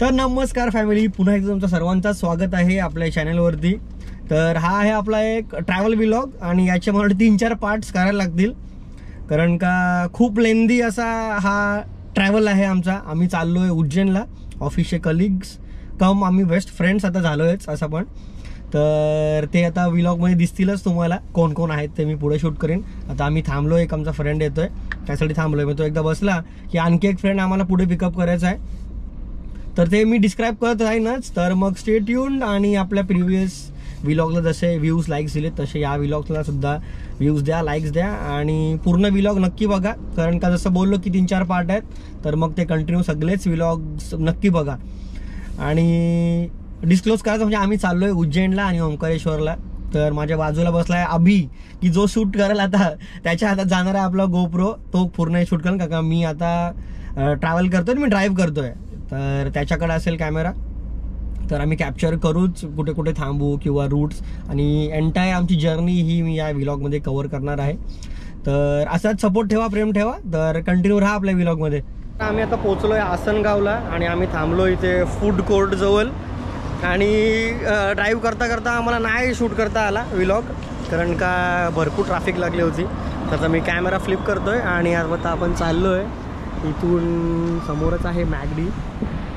तर नमस्कार फॅमिली, पुन्हा एकदा तुमचं सर्वांचं स्वागत आहे आपल्या चॅनलवरती। तर हा आहे आपला एक ट्रॅव्हल व्लॉग आणि याचे मला 3-4 पार्ट्स करायला लागतील, कारण का खूप लेंदी असा हा ट्रॅव्हल आहे आमचा। आम्ही चाललोय उज्जैनला, ऑफिसचे कलिग्स कम आम्ही बेस्ट फ्रेंड्स आता झालोयच असं पण। तर ते आता व्लॉगमध्ये दिसतीलच तुम्हाला कोण कोण आहेत ते मी पुढे शूट करेन। आता आम्ही थांबलो, एक आमचा फ्रेंड येतोय त्यासाठी थांबलोय। मग तो एकदा बसला की आणखी एक फ्रेंड आम्हाला पुढे पिकअप करायचा आहे, तर ते मी डिस्क्राइब करत राहीनच। तर मग स्टे ट्यून्ड आणि आपल्या प्रिव्हियस व्लॉगला जसे व्ह्यूज लाईक्स दिले तसे या व्लॉगला सुद्धा व्ह्यूज द्या, लाईक्स द्या आणि पूर्ण व्लॉग नक्की बघा, कारण का जसं बोललो की 3-4 पार्ट आहेत, तर मग ते कंटिन्यू सगळेच व्लॉग्स नक्की बघा। आणि डिस्क्लोज करायचं म्हणजे आम्ही चाललोय उज्जैनला आणि ओंकारेश्वरला। तर माझ्या बाजूला बसलाय अभि, की जो शूट करेल आता त्याच्या हातात जाणार आहे आपला गोप्रो, तो पूर्ण शूट करेल, का मी आता ट्रॅव्हल करतोय, मी ड्राईव्ह करतोय, तर त्याच्याकडे असेल कॅमेरा। तर आम्ही कॅप्चर करूच कुठे कुठे थांबू किंवा रूट्स, आणि एंटायर आमची जर्नी ही मी या व्लॉगमध्ये कव्हर करणार आहे। तर असाच सपोर्ट ठेवा, प्रेम ठेवा, तर कंटिन्यू राहा आपल्या व्लॉगमध्ये। आम्ही आता पोहोचलोय आसनगावला आणि आम्ही थांबलो इथे फूड कोर्ट जवळ। आणि ड्राईव्ह करता करता आम्हाला नाही शूट करता आला व्लॉग, कारण का भरपूर ट्रॅफिक लागली होती। तर मी कॅमेरा फ्लिप करतोय आणि आता आपण चाललोय, इथून समोरच आहे मॅगडी,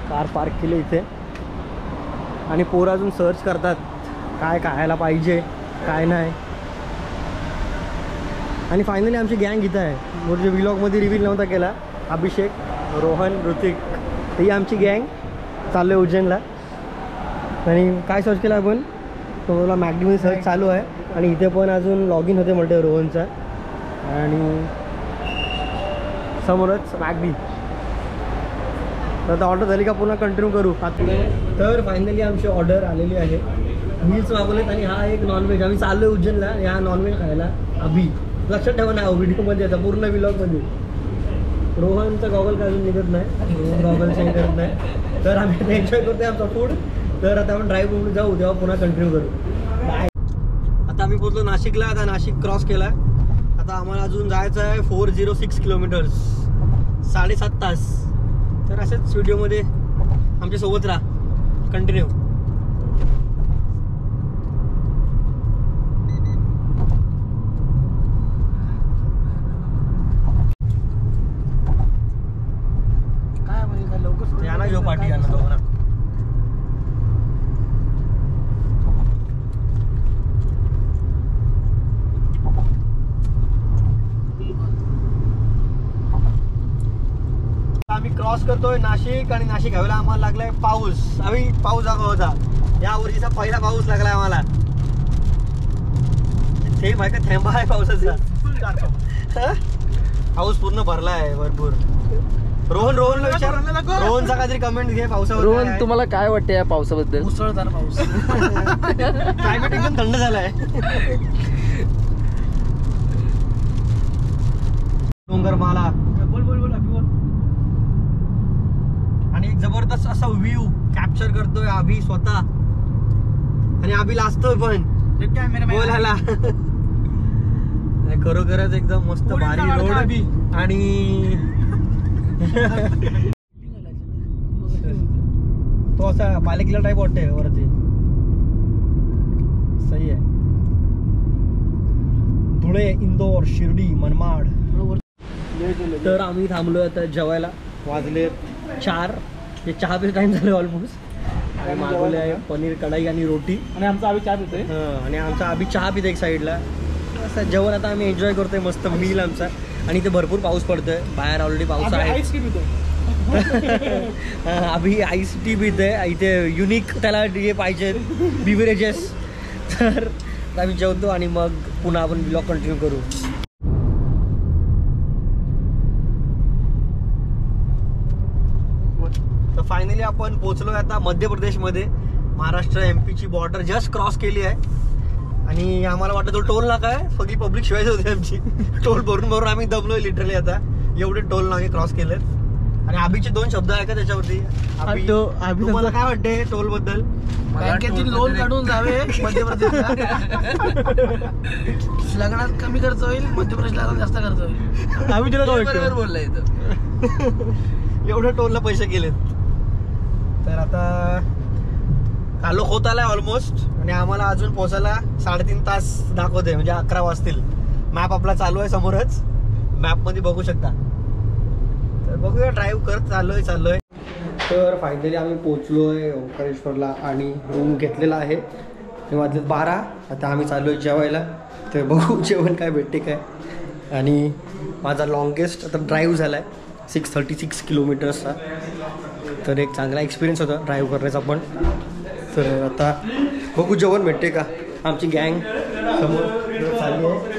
कार पार्क केली इथे आणि पोरं अजून सर्च करतात काय खायला पाहिजे काय नाही। आणि फायनली आमची गँग इथं आहे, म्हणजे व्लॉगमध्ये रिव्हील नव्हता केला। अभिषेक, रोहन, ऋतिक, ही आमची गँग चाललोय उज्जैनला। आणि काय सर्च केलं आपण, तो मला मॅगडीमध्ये सर्च चालू आहे आणि इथे पण अजून लॉग इन होते म्हणते रोहनचा, आणि समोरच मॅगडी। तर आता ऑर्डर झाली का पुन्हा कंटिन्यू करू। तर फायनली आमची ऑर्डर आलेली आहे, मील्स मागवलेत आणि हा एक नॉनव्हेज। आम्ही चाललोय उज्जैनला या नॉनव्हेज खायला। अभि लक्षात ठेवा ना, व्हिडिओमध्ये आता पूर्ण व्लॉगमध्ये रोहनचा गॉगल का अजून निघत नाही, रोहन गॉगल चेंज करत नाही। तर आम्ही एन्जॉय करतोय आमचा फूड। तर आता आपण ड्राईव्ह जाऊ, तेव्हा पुन्हा कंटिन्यू करू। बाय। आता आम्ही पोहोचलो नाशिकला, आता नाशिक क्रॉस केला। आता आम्हाला अजून जायचं आहे 406 किलोमीटर्स, 7.5 तास। तर असेच व्हिडिओमध्ये आमच्यासोबत राहा, कंटिन्यू। काय म्हणजे लवकर या ना, घेऊ पाठी या ना दोघं ना। आम्ही क्रॉस करतोय नाशिक, आणि नाशिक हवेला आम्हाला लागलाय पाऊस। आम्ही पाऊस दाखव होता, या वर्षीचा पहिला पाऊस लागलाय आम्हाला। थेंब आहे का, थेंबा आहे पावसाचा, पाऊस पूर्ण भरला आहे भरपूर। रोहनला विचार, रोहनचा काहीतरी कमेंट घे पावसावर। रोहन, तुम्हाला काय वाटतं या पावसाबद्दल? मुसळधार पाऊस, क्लायमेट एकदम थंड झालाय। डोंगरमाला आणि एक जबरदस्त असा व्ह्यू कॅप्चर करतोय अभि स्वतः, आणि अभि लाजतोय पण बोलायला। खरोखरच एकदम मस्त भारी रोड आणि तो असा पालिकेला टाईप वाटतंय वरती, सही आहे। धुळे, इंदोर, शिर्डी, मनमाड। तर आम्ही थांबलोय आता जेवायला, वाजले 4। हे चहा पिण्याचा टाइम झालं ऑलमोस्ट। मागवले आहे पनीर कढाई आणि रोटी, आणि आमचा आम्ही चहा पितोय। आणि आमचा अभि चहा पिते एक साईडला। असं जेवण आता आम्ही एन्जॉय करतोय, मस्त मील आमचा। आणि इथे भरपूर पाऊस पडतोय, बाहेर ऑलरेडी पाऊस आहे। आईस टी पितोय अभि आईस टी पिते इथे, युनिक त्याला हे पाहिजे बिव्हरेजेस। तर आम्ही जेवतो आणि मग पुन्हा आपण व्लॉग कंटिन्यू करू। तर फायनली आपण पोहोचलोय आता मध्य प्रदेशमध्ये, महाराष्ट्र MP ची बॉर्डर जस्ट क्रॉस केली आहे। आणि आम्हाला वाटतं तो टोल नाका आहे, सगळी पब्लिक शिवायची होती आमची। टोल भरून भरून आम्ही दबलोय लिटरली आता, एवढे टोल नाके क्रॉस केलेत। आणि अभिचे 2 शब्द आहे का त्याच्यावरती? तुम्हाला काय वाटते टोल बद्दल? बँकेतील लोन काढून जावे मध्य प्रदेशला, लग्नात कमी खर्च होईल, मध्य प्रदेशला जास्त खर्च होईल। अभि तुला काय वाटतं? बरोबर बोललाय इथं। एवढं टोलला पैसे गेलेत। तर आता कालोख होत आलाय ऑलमोस्ट आणि आम्हाला अजून पोहोचायला 3.5 तास दाखवते, म्हणजे 11 वाजतील. मॅप आपला चालू आहे समोरच, मॅपमध्ये बघू शकता. तर बघूया, ड्राईव्ह करत चाललोय. तर फायनली आम्ही पोहोचलो आहे ओंकारेश्वरला आणि रूम घेतलेला आहे. वाजले 12. आता आम्ही चाललो आहे जेवायला. तर बघू जेवण काय भेटते काय. आणि माझा लॉंगेस्ट आता ड्राईव्ह झाला आहे 636 किलोमीटर्सचा. तर एक चांगला एक्सपिरियन्स होता ड्राईव्ह करण्याचा पण. तर आता बघू जेवण भेटते का. आमची गँग समोर चालली आहे.